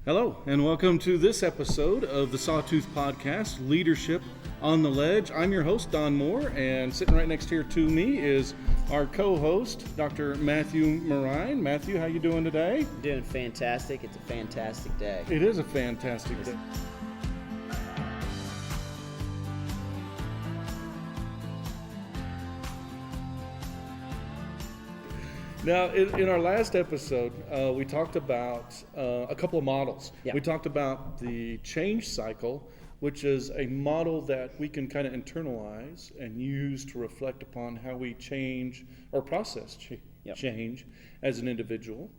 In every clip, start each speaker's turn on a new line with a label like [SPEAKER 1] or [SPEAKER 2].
[SPEAKER 1] Hello, and welcome to this episode of the Sawtooth Podcast, Leadership on the Ledge. I'm your host, Don Moore, and sitting right next here to me is our co-host, Dr. Matthew Marine. Matthew, how you doing today?
[SPEAKER 2] Doing fantastic. It's a fantastic day.
[SPEAKER 1] It is a fantastic day. Now, in our last episode, we talked about a couple of models.
[SPEAKER 2] Yeah.
[SPEAKER 1] We talked about the change cycle, which is a model that we can kind of internalize and use to reflect upon how we change or process change as an individual.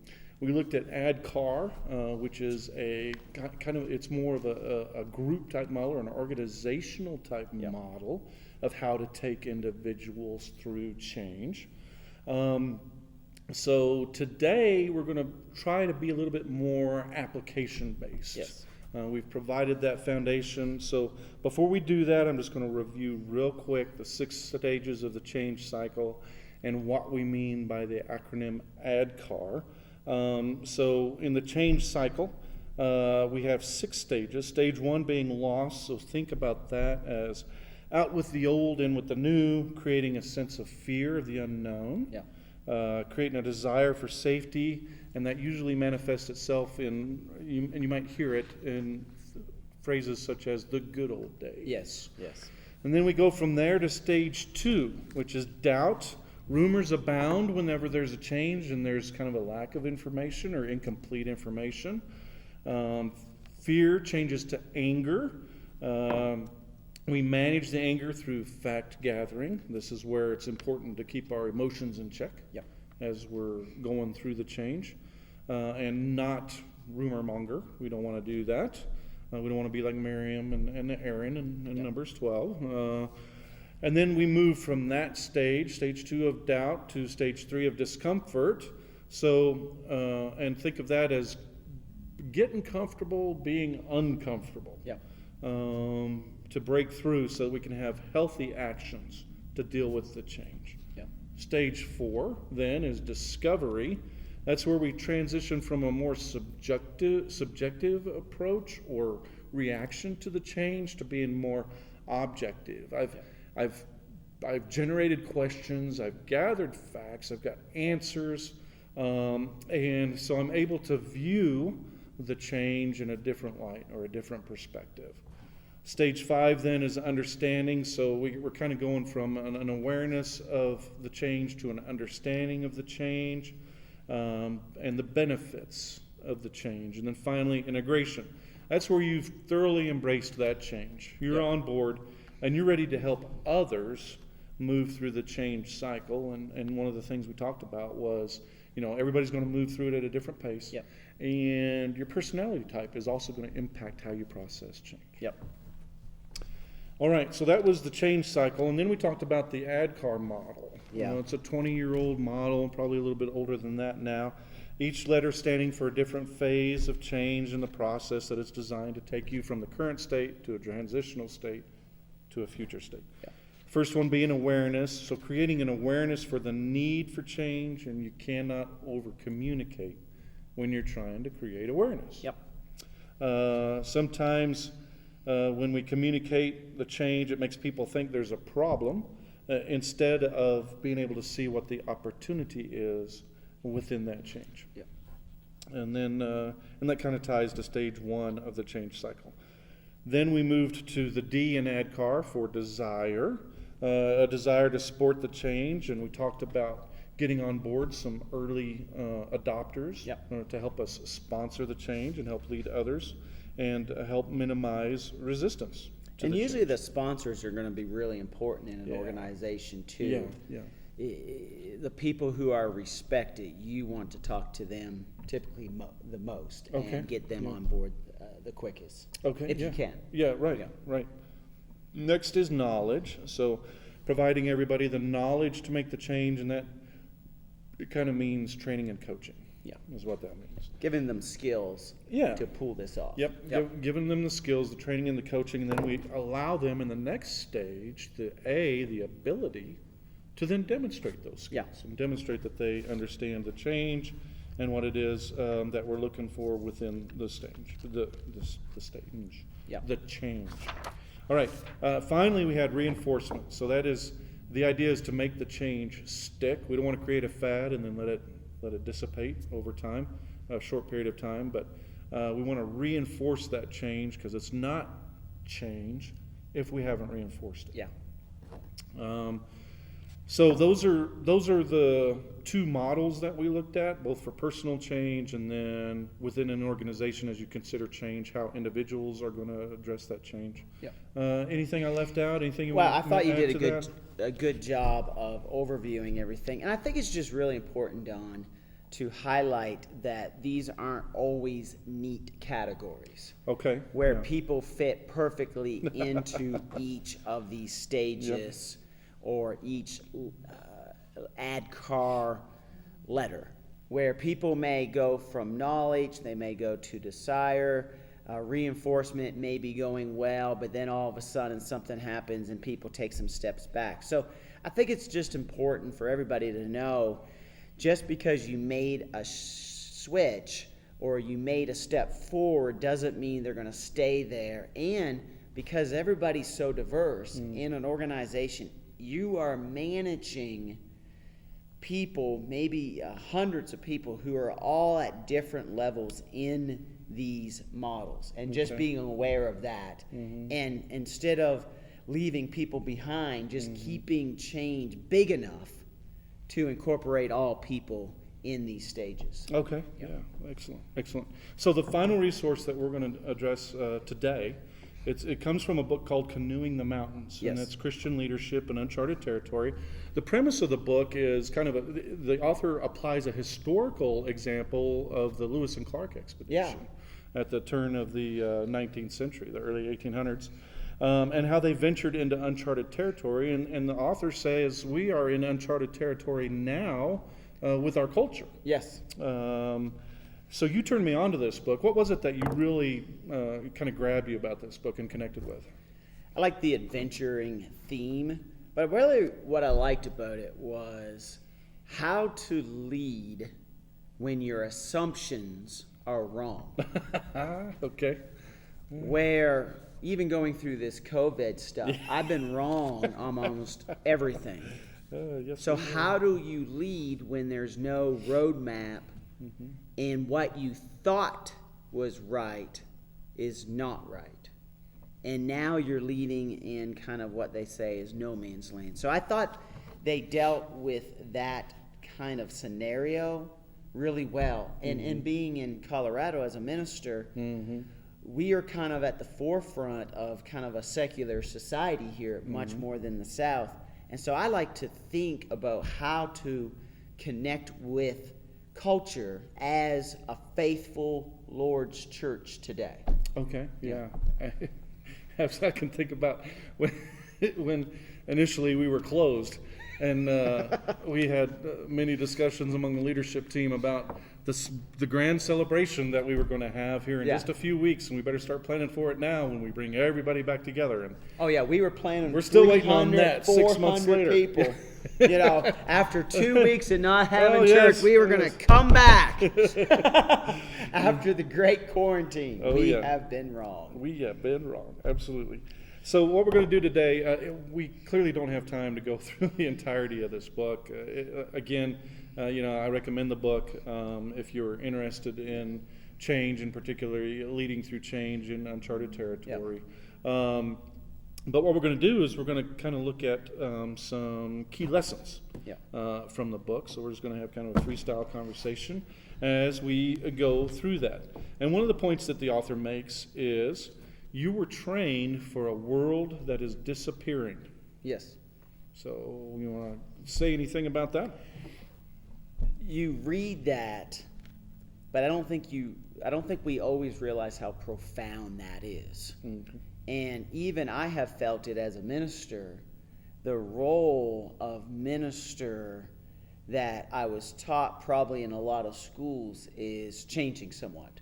[SPEAKER 1] We looked at ADKAR, which is a kind of, it's more of a group type model or an organizational type model of how to take individuals through change. So today we're going to try to be a little bit more application based.
[SPEAKER 2] Yes.
[SPEAKER 1] We've provided that foundation. So before we do that, I'm just going to review real quick the 6 stages of the change cycle and what we mean by the acronym ADKAR. So in the change cycle, we have 6 stages. Stage 1 being loss. So think about that as out with the old, in with the new, creating a sense of fear of the unknown.
[SPEAKER 2] Yeah.
[SPEAKER 1] Creating a desire for safety, and that usually manifests itself in, and you might hear it in phrases such as the good old days.
[SPEAKER 2] Yes.
[SPEAKER 1] And then we go from there to stage 2, which is doubt. Rumors abound whenever there's a change and there's kind of a lack of information or incomplete information. Fear changes to anger. We manage the anger through fact gathering. This is where it's important to keep our emotions in check as we're going through the change, and not rumor monger. We don't want to do that. We don't want to be like Miriam and Aaron in Numbers 12. And then we move from that stage 2 of doubt, to stage 3 of discomfort. So, and think of that as getting comfortable, being uncomfortable. To break through so that we can have healthy actions to deal with the change. Stage 4 then is discovery. That's where we transition from a more subjective approach or reaction to the change to being more objective. I've generated questions, I've gathered facts, I've got answers, and so I'm able to view the change in a different light or a different perspective. Stage 5 then is understanding, so we're kind of going from an awareness of the change to an understanding of the change, and the benefits of the change. And then finally, integration. That's where you've thoroughly embraced that change. You're on board, and you're ready to help others move through the change cycle. And one of the things we talked about was, everybody's going to move through it at a different pace. And your personality type is also going to impact how you process change. All right, so that was the change cycle, and then we talked about the ADKAR model. It's a 20-year-old model, probably a little bit older than that now. Each letter standing for a different phase of change in the process that is designed to take you from the current state to a transitional state to a future state. First one being awareness, so creating an awareness for the need for change, and you cannot over-communicate when you're trying to create awareness. Sometimes when we communicate the change, it makes people think there's a problem instead of being able to see what the opportunity is within that change. And then and that kind of ties to stage 1 of the change cycle. Then we moved to the D in ADKAR for desire, a desire to support the change, and we talked about getting on board some early adopters to help us sponsor the change and help lead others, and help minimize resistance.
[SPEAKER 2] And usually the sponsors are going to be really important in an organization too. The people who are respected, you want to talk to them typically the most and get them on board the quickest. If you can.
[SPEAKER 1] Right. Next is knowledge. So providing everybody the knowledge to make the change, and that it kind of means training and coaching. Is what that means.
[SPEAKER 2] Giving them skills to pull this off.
[SPEAKER 1] Giving them the skills, the training and the coaching, and then we allow them in the next stage, the ability to then demonstrate those skills and demonstrate that they understand the change and what it is that we're looking for within the stage, the stage,
[SPEAKER 2] Yep.
[SPEAKER 1] the change. All right. Finally, we had reinforcement. So that is, the idea is to make the change stick. We don't want to create a fad and then let it dissipate over time, a short period of time. But we want to reinforce that change, because it's not change if we haven't reinforced it.
[SPEAKER 2] Yeah.
[SPEAKER 1] So those are the two models that we looked at, both for personal change and then within an organization as you consider change, how individuals are going to address that change.
[SPEAKER 2] Yeah.
[SPEAKER 1] Anything I left out? Anything you
[SPEAKER 2] Well,
[SPEAKER 1] want
[SPEAKER 2] I thought you
[SPEAKER 1] to add
[SPEAKER 2] did
[SPEAKER 1] to
[SPEAKER 2] a good job of overviewing everything. And I think it's just really important, Don, to highlight that these aren't always neat categories.
[SPEAKER 1] Okay.
[SPEAKER 2] Where
[SPEAKER 1] Yeah.
[SPEAKER 2] people fit perfectly into each of these stages or each ADKAR letter. Where people may go from knowledge, they may go to desire, reinforcement may be going well, but then all of a sudden something happens and people take some steps back. So I think it's just important for everybody to know, just because you made a switch or you made a step forward doesn't mean they're going to stay there. And because everybody's so diverse in an organization, you are managing people, maybe hundreds of people who are all at different levels in these models, and just being aware of that. And instead of leaving people behind, just keeping change big enough to incorporate all people in these stages.
[SPEAKER 1] Okay. Yeah. Excellent. So the final resource that we're going to address today, it comes from a book called Canoeing the Mountains, and it's Christian Leadership in Uncharted Territory. The premise of the book is kind of the author applies a historical example of the Lewis and Clark expedition at the turn of the 19th century, the early 1800s. And how they ventured into uncharted territory. And the author says we are in uncharted territory now with our culture.
[SPEAKER 2] Yes.
[SPEAKER 1] So you turned me on to this book. What was it that you really kind of grabbed you about this book and connected with?
[SPEAKER 2] I like the adventuring theme, but really what I liked about it was how to lead when your assumptions are wrong.
[SPEAKER 1] Okay.
[SPEAKER 2] Where even going through this COVID stuff, I've been wrong on almost everything.
[SPEAKER 1] Yes,
[SPEAKER 2] So how do you lead when there's no roadmap and what you thought was right is not right? And now you're leading in kind of what they say is no man's land. So I thought they dealt with that kind of scenario really well. And being in Colorado as a minister, we are kind of at the forefront of kind of a secular society here, much more than the South. And so I like to think about how to connect with culture as a faithful Lord's church today.
[SPEAKER 1] Okay, yeah. I can think about when initially we were closed, and we had many discussions among the leadership team about the grand celebration that we were going to have here in just a few weeks, and we better start planning for it now when we bring everybody back together. And
[SPEAKER 2] we were planning.
[SPEAKER 1] We're still waiting on that 6 months later.
[SPEAKER 2] People, after 2 weeks of not having church, we were going to come back after the great quarantine. We have been wrong.
[SPEAKER 1] We have been wrong, absolutely. So what we're going to do today, we clearly don't have time to go through the entirety of this book. I recommend the book if you're interested in change, and particularly leading through change in uncharted territory. But what we're going to do is we're going to kind of look at some key lessons from the book. So we're just going to have kind of a freestyle conversation as we go through that. And one of the points that the author makes is, you were trained for a world that is disappearing.
[SPEAKER 2] Yes.
[SPEAKER 1] So you want to say anything about that?
[SPEAKER 2] You read that, but I don't think we always realize how profound that is. And even I have felt it as a minister, the role of minister that I was taught probably in a lot of schools is changing somewhat.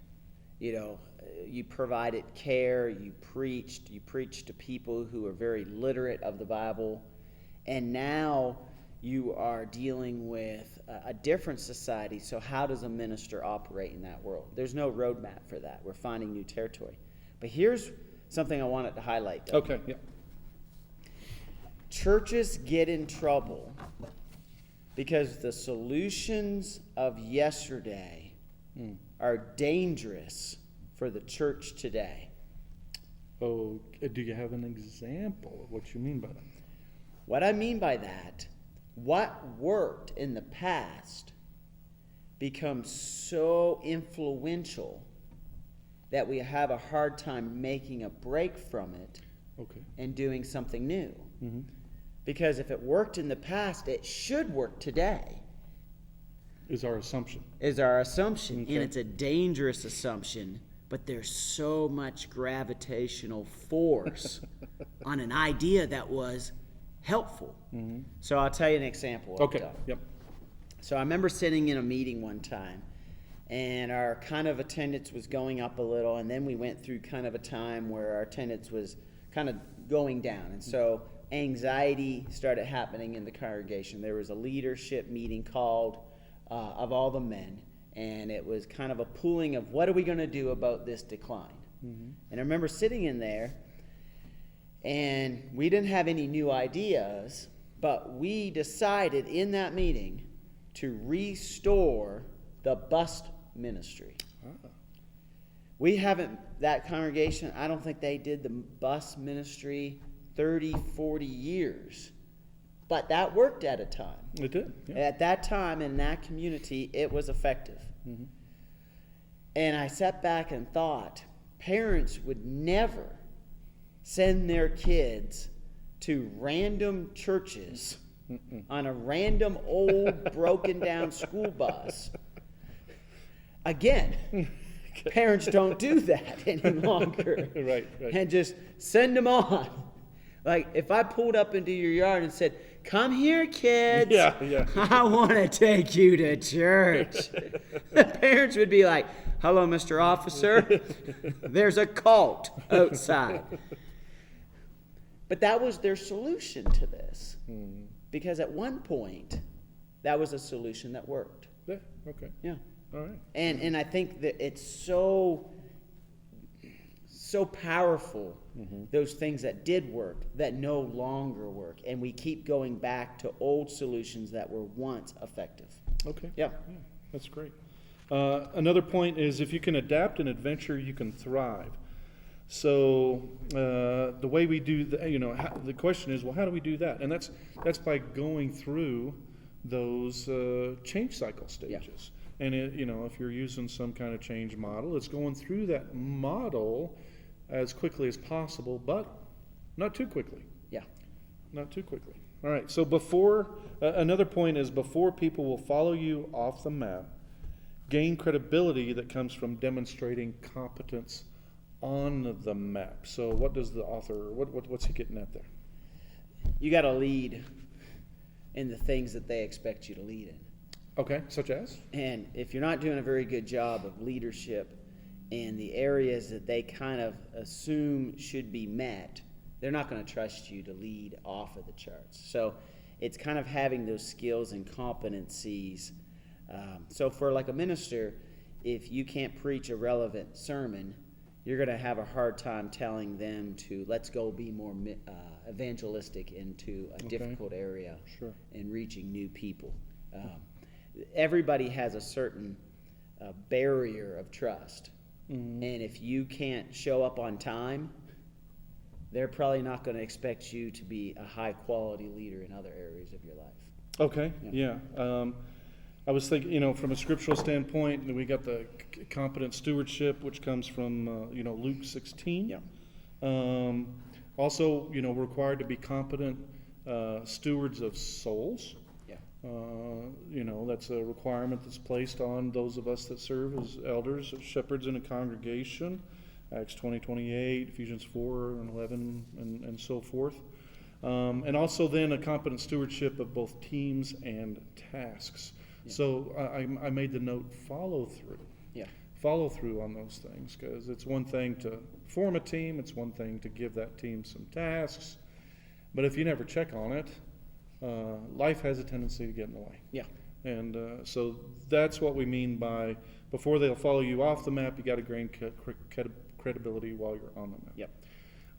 [SPEAKER 2] You provided care, you preached to people who are very literate of the Bible, and now You are dealing with a different society. So how does a minister operate in that world? There's no roadmap for that. We're finding new territory. But here's something I wanted to highlight, though.
[SPEAKER 1] Okay, yeah.
[SPEAKER 2] Churches get in trouble because the solutions of yesterday are dangerous for the church today.
[SPEAKER 1] Oh, do you have an example of what you mean by that?
[SPEAKER 2] What I mean by that, what worked in the past becomes so influential that we have a hard time making a break from it and doing something new.
[SPEAKER 1] Mm-hmm.
[SPEAKER 2] Because if it worked in the past, it should work today.
[SPEAKER 1] Is our assumption.
[SPEAKER 2] And it's a dangerous assumption, but there's so much gravitational force on an idea that was helpful.
[SPEAKER 1] Mm-hmm.
[SPEAKER 2] So I'll tell you an example.
[SPEAKER 1] Okay, yep.
[SPEAKER 2] So I remember sitting in a meeting one time, and our kind of attendance was going up a little, and then we went through kind of a time where our attendance was kind of going down. And so anxiety started happening in the congregation. There was a leadership meeting called of all the men, and it was kind of a pooling of what are we going to do about this decline. Mm-hmm. And I remember sitting in there, and we didn't have any new ideas, but we decided in that meeting to restore the bus ministry. We haven't, that congregation, I don't think they did the bus ministry 30, 40 years. But that worked at a time.
[SPEAKER 1] It did. Yeah.
[SPEAKER 2] At that time, in that community, it was effective. Mm-hmm. And I sat back and thought, parents would never send their kids to random churches on a random old broken down school bus. Again, parents don't do that any longer.
[SPEAKER 1] Right.
[SPEAKER 2] And just send them on. Like, if I pulled up into your yard and said, come here, kids.
[SPEAKER 1] Yeah.
[SPEAKER 2] I want to take you to church. The parents would be like, hello, Mr. Officer. There's a cult outside. But that was their solution to this. Because at one point, that was a solution that worked.
[SPEAKER 1] Yeah, okay.
[SPEAKER 2] Yeah.
[SPEAKER 1] All right.
[SPEAKER 2] And I think that it's so powerful, those things that did work that no longer work, and we keep going back to old solutions that were once effective.
[SPEAKER 1] Okay.
[SPEAKER 2] Yeah.
[SPEAKER 1] That's great. Another point is if you can adapt an adventure, you can thrive. So the way we do the question is, well, how do we do that? And that's by going through those change cycle stages. Yeah. And if you're using some kind of change model, it's going through that model as quickly as possible, but not too quickly.
[SPEAKER 2] Yeah.
[SPEAKER 1] Not too quickly. All right. So another point is before people will follow you off the map, gain credibility that comes from demonstrating competence on the map. So what does the author, what's he getting at there?
[SPEAKER 2] You got to lead in the things that they expect you to lead in.
[SPEAKER 1] Okay, such as?
[SPEAKER 2] And if you're not doing a very good job of leadership in the areas that they kind of assume should be met, they're not going to trust you to lead off of the charts. So it's kind of having those skills and competencies. So for like a minister, if you can't preach a relevant sermon, you're going to have a hard time telling them to let's go be more evangelistic into a difficult area and reaching new people. Everybody has a certain barrier of trust. Mm-hmm. And if you can't show up on time, they're probably not going to expect you to be a high-quality leader in other areas of your life.
[SPEAKER 1] Okay, yeah. I was thinking, from a scriptural standpoint, we got the competent stewardship, which comes from, Luke 16.
[SPEAKER 2] Yeah.
[SPEAKER 1] Also, we're required to be competent stewards of souls. That's a requirement that's placed on those of us that serve as elders, shepherds in a congregation. Acts 20:28, Ephesians 4:11, and so forth. And also then a competent stewardship of both teams and tasks. Yeah. So I made the note follow through. Yeah. Follow through on those things, because it's one thing to form a team, it's one thing to give that team some tasks, but if you never check on it, life has a tendency to get in the way.
[SPEAKER 2] Yeah.
[SPEAKER 1] And so that's what we mean by before they'll follow you off the map, you got to gain credibility while you're on the map.
[SPEAKER 2] Yep.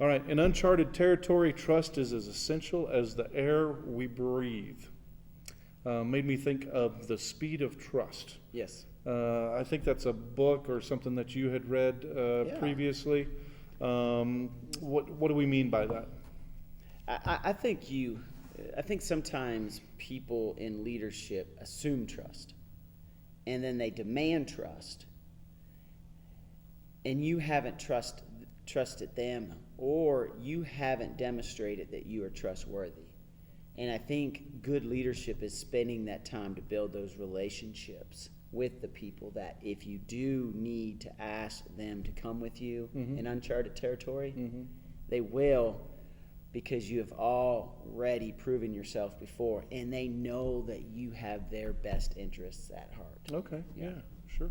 [SPEAKER 1] All right, in uncharted territory, trust is as essential as the air we breathe. Made me think of The Speed of Trust.
[SPEAKER 2] Yes.
[SPEAKER 1] I think that's a book or something that you had read previously. What do we mean by that?
[SPEAKER 2] I think sometimes people in leadership assume trust, and then they demand trust, and you haven't trusted them, or you haven't demonstrated that you are trustworthy. And I think good leadership is spending that time to build those relationships with the people that if you do need to ask them to come with you in uncharted territory, they will, because you have already proven yourself before, and they know that you have their best interests at heart.
[SPEAKER 1] Okay, yeah, sure.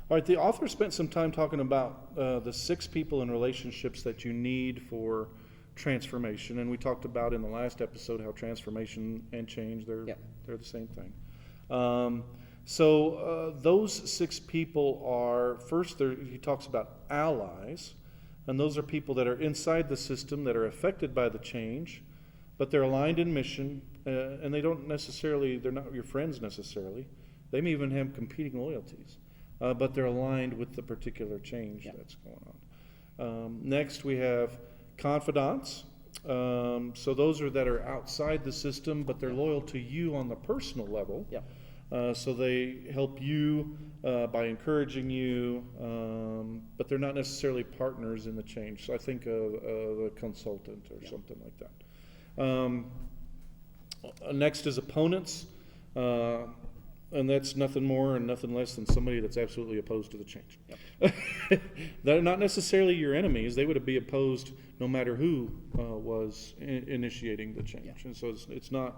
[SPEAKER 1] All right, the author spent some time talking about the 6 people in relationships that you need for transformation, and we talked about in the last episode how transformation and change, they're the same thing. So those 6 people are, first he talks about allies, and those are people that are inside the system that are affected by the change, but they're aligned in mission, and they're not your friends necessarily. They may even have competing loyalties, but they're aligned with the particular change that's going on. Next, we have confidants. So those are that are outside the system, but they're loyal to you on the personal level. So they help you by encouraging you, but they're not necessarily partners in the change. So I think of a consultant or something like that. Next is opponents, and that's nothing more and nothing less than somebody that's absolutely opposed to the change. They're not necessarily your enemies. They would be opposed no matter who was initiating the change. And so it's not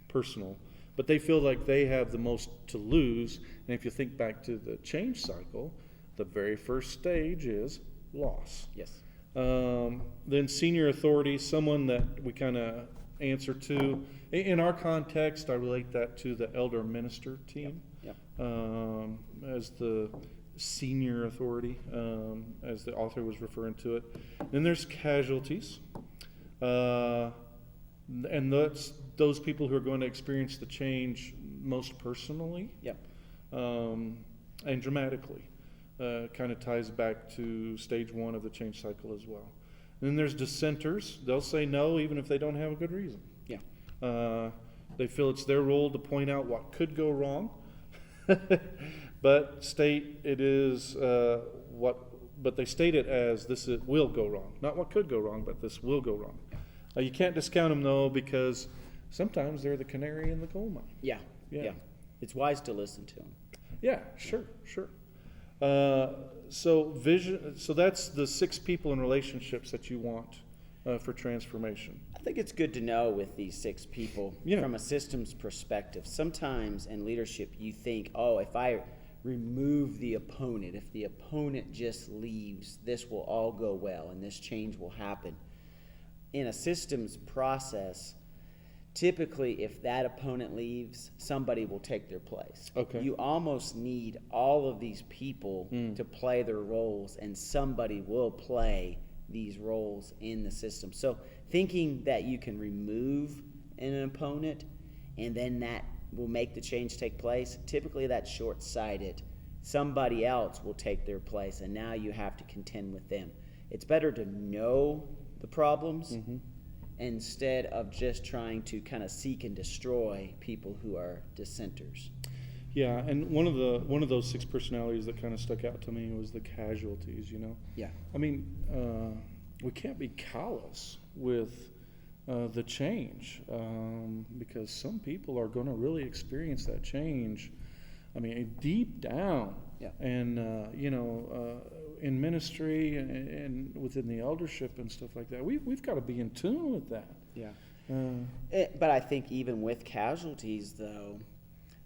[SPEAKER 1] personal. But they feel like they have the most to lose. And if you think back to the change cycle, the very first stage is loss.
[SPEAKER 2] Yes.
[SPEAKER 1] Then senior authority, someone that we kind of answer to. In our context, I relate that to the elder minister team as the senior authority, as the author was referring to it. Then there's casualties. And that's those people who are going to experience the change most personally and dramatically. Kind of ties back to stage 1 of the change cycle as well. And then there's dissenters. They'll say no even if they don't have a good reason. They feel it's their role to point out what could go wrong, but state it is but they state it as this will go wrong. Not what could go wrong, but this will go wrong. You can't discount them, though, because sometimes they're the canary in the coal mine. Yeah.
[SPEAKER 2] It's wise to listen to them.
[SPEAKER 1] Yeah, sure. So that's the 6 people in relationships that you want for transformation.
[SPEAKER 2] I think it's good to know with these 6 people from a systems perspective. Sometimes in leadership you think, if I remove the opponent, if the opponent just leaves, this will all go well and this change will happen. In a systems process, typically if that opponent leaves, somebody will take their place. You almost need all of these people to play their roles, and somebody will play these roles in the system. So thinking that you can remove an opponent and then that will make the change take place, typically that's short-sighted. Somebody else will take their place, and now you have to contend with them. It's better to know the problems instead of just trying to kind of seek and destroy people who are dissenters.
[SPEAKER 1] Yeah, and one of those 6 personalities that kind of stuck out to me was the casualties. I mean, we can't be callous with the change because some people are going to really experience that change. I mean, deep down, and in ministry and within the eldership and stuff like that, we've got to be in tune with that.
[SPEAKER 2] But I think even with casualties, though,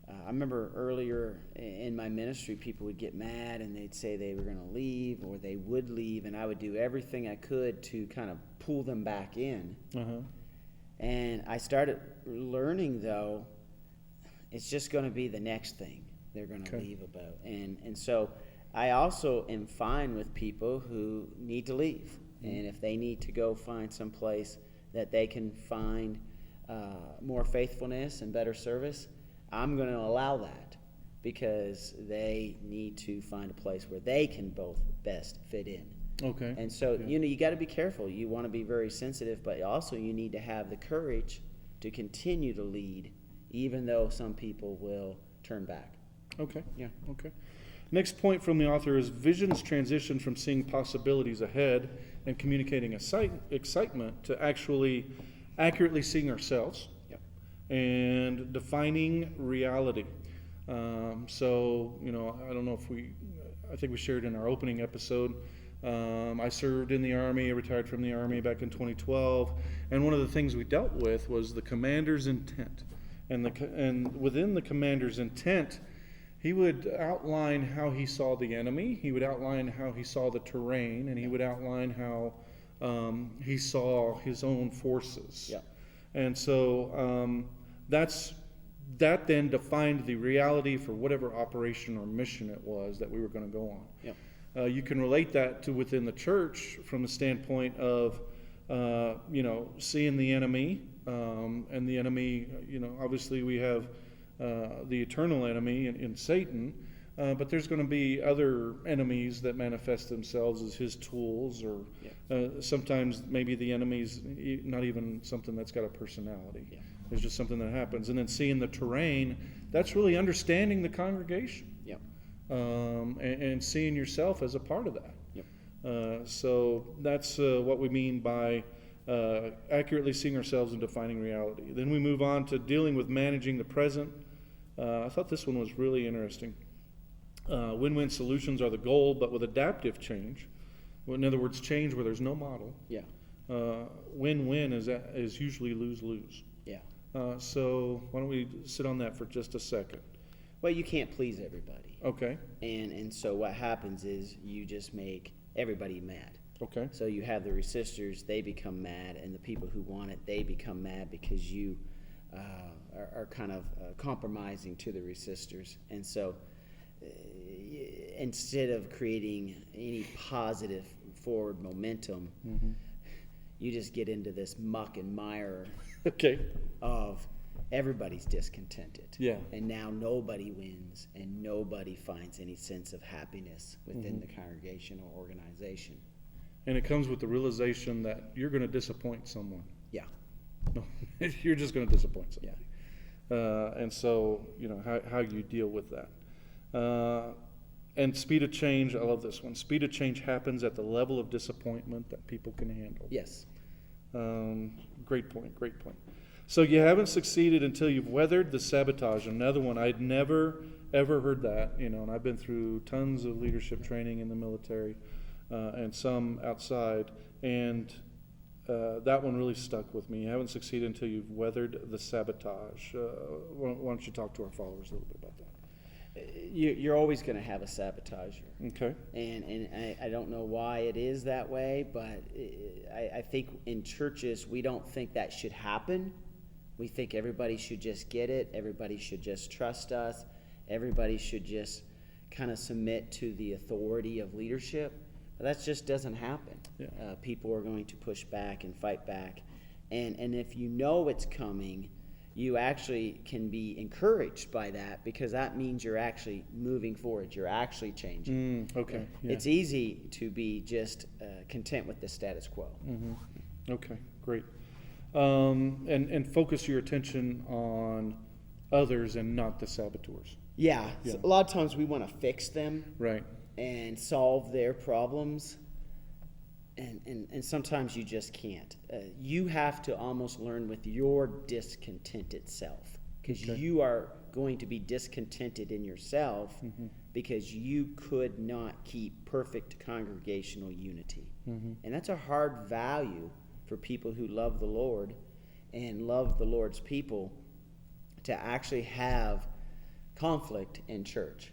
[SPEAKER 2] I remember earlier in my ministry, people would get mad and they'd say they were going to leave or they would leave, and I would do everything I could to kind of pull them back in. And I started learning, though, it's just going to be the next thing they're going to leave about. And so I also am fine with people who need to leave. And if they need to go find some place that they can find more faithfulness and better service, I'm going to allow that, because they need to find a place where they can both best fit in.
[SPEAKER 1] Okay.
[SPEAKER 2] And so, you got to be careful. You want to be very sensitive, but also you need to have the courage to continue to lead, even though some people will turn back.
[SPEAKER 1] Okay.
[SPEAKER 2] Yeah.
[SPEAKER 1] Okay. Next point from the author is visions transition from seeing possibilities ahead and communicating excitement to actually accurately seeing ourselves and defining reality. So, I don't know I think we shared in our opening episode, I served in the Army, retired from the Army back in 2012, and one of the things we dealt with was the commander's intent. And within the commander's intent, he would outline how he saw the enemy, he would outline how he saw the terrain, and he would outline how he saw his own forces.
[SPEAKER 2] Yeah.
[SPEAKER 1] And so that then defined the reality for whatever operation or mission it was that we were going to go on.
[SPEAKER 2] Yeah.
[SPEAKER 1] You can relate that to within the church from the standpoint of, seeing the enemy, and the enemy, obviously we have the eternal enemy in Satan, but there's going to be other enemies that manifest themselves as his tools, or sometimes maybe the enemy's not even something that's got a personality.
[SPEAKER 2] Yeah.
[SPEAKER 1] There's just something that happens. And then seeing the terrain, that's really understanding the congregation.
[SPEAKER 2] Yeah.
[SPEAKER 1] And seeing yourself as a part of that.
[SPEAKER 2] Yep.
[SPEAKER 1] So that's what we mean by accurately seeing ourselves and defining reality. Then we move on to dealing with managing the present. I thought this one was really interesting. Win-win solutions are the goal, but with adaptive change. Well, in other words, change where there's no model.
[SPEAKER 2] Yeah.
[SPEAKER 1] Win-win is usually lose-lose.
[SPEAKER 2] Yeah.
[SPEAKER 1] So why don't we sit on that for just a second?
[SPEAKER 2] Well, you can't please everybody.
[SPEAKER 1] Okay.
[SPEAKER 2] And so what happens is you just make everybody mad.
[SPEAKER 1] Okay.
[SPEAKER 2] So you have the resistors, they become mad, and the people who want it, they become mad because you are kind of compromising to the resistors. And so instead of creating any positive forward momentum, you just get into this muck and mire of everybody's discontented.
[SPEAKER 1] Yeah.
[SPEAKER 2] And now nobody wins and nobody finds any sense of happiness within the congregation or organization.
[SPEAKER 1] And it comes with the realization that you're going to disappoint someone.
[SPEAKER 2] Yeah.
[SPEAKER 1] No, you're just going to disappoint somebody.
[SPEAKER 2] Yeah.
[SPEAKER 1] And so, how you deal with that. And speed of change, I love this one. Speed of change happens at the level of disappointment that people can handle.
[SPEAKER 2] Yes.
[SPEAKER 1] Great point. So you haven't succeeded until you've weathered the sabotage. Another one, I'd never, ever heard that, and I've been through tons of leadership training in the military and some outside, and that one really stuck with me. You haven't succeeded until you've weathered the sabotage. Why don't you talk to our followers a little bit about that?
[SPEAKER 2] You're always going to have a sabotager.
[SPEAKER 1] Okay.
[SPEAKER 2] And I don't know why it is that way, but I think in churches we don't think that should happen. We think everybody should just get it. Everybody should just trust us. Everybody should just kind of submit to the authority of leadership. But that just doesn't happen.
[SPEAKER 1] Yeah.
[SPEAKER 2] People are going to push back and fight back. And if you know it's coming, you actually can be encouraged by that, because that means you're actually moving forward. You're actually changing.
[SPEAKER 1] Okay. Yeah.
[SPEAKER 2] It's easy to be just content with the status quo.
[SPEAKER 1] Okay, great. And focus your attention on others and not the saboteurs.
[SPEAKER 2] Yeah. So a lot of times we want to fix them.
[SPEAKER 1] Right.
[SPEAKER 2] And solve their problems. And sometimes you just can't. You have to almost learn with your discontented self, because you are going to be discontented in yourself because you could not keep perfect congregational unity. And that's a hard value for people who love the Lord and love the Lord's people, to actually have conflict in church.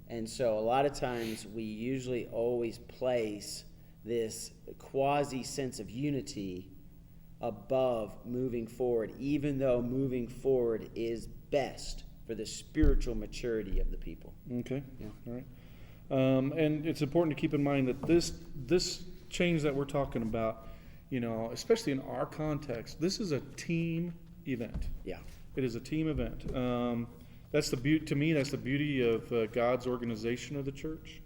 [SPEAKER 2] And so a lot of times we usually always place this quasi sense of unity above moving forward, even though moving forward is best for the spiritual maturity of the people.
[SPEAKER 1] Okay. Yeah. All right. And it's important to keep in mind that this change that we're talking about, especially in our context, this is a team event.
[SPEAKER 2] Yeah.
[SPEAKER 1] It is a team event. That's the beauty. To me, that's the beauty of God's organization of the church.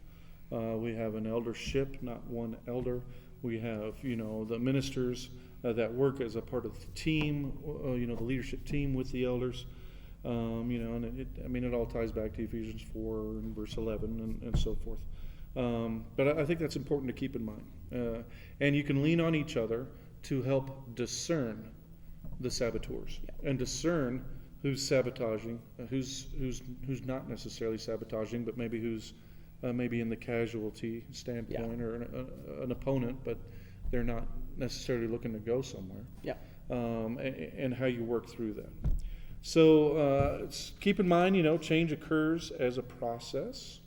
[SPEAKER 1] We have an eldership, not one elder. We have, the ministers that work as a part of the team, the leadership team with the elders. And it all ties back to Ephesians 4 and verse 11 and so forth. But I think that's important to keep in mind. And you can lean on each other to help discern the saboteurs and discern who's sabotaging, who's not necessarily sabotaging, but maybe who's maybe in the casualty standpoint or an opponent, but they're not necessarily looking to go somewhere.
[SPEAKER 2] Yeah.
[SPEAKER 1] And how you work through that. So keep in mind, change occurs as a process,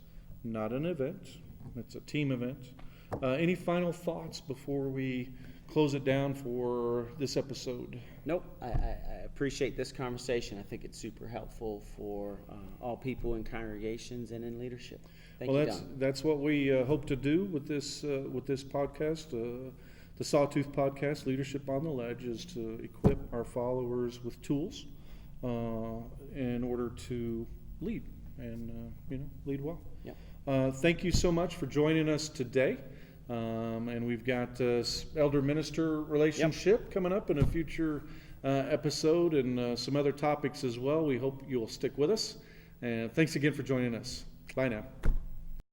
[SPEAKER 1] not an event. It's a team event. Any final thoughts before we close it down for this episode?
[SPEAKER 2] Nope. I appreciate this conversation. I think it's super helpful for all people in congregations and in leadership. Thank you, Don.
[SPEAKER 1] That's what we hope to do with this podcast. The Sawtooth podcast, Leadership on the Ledge, is to equip our followers with tools in order to lead and lead well.
[SPEAKER 2] Yep.
[SPEAKER 1] Thank you so much for joining us today. And we've got elder minister relationship coming up in a future episode, and some other topics as well. We hope you'll stick with us. And thanks again for joining us. Bye now.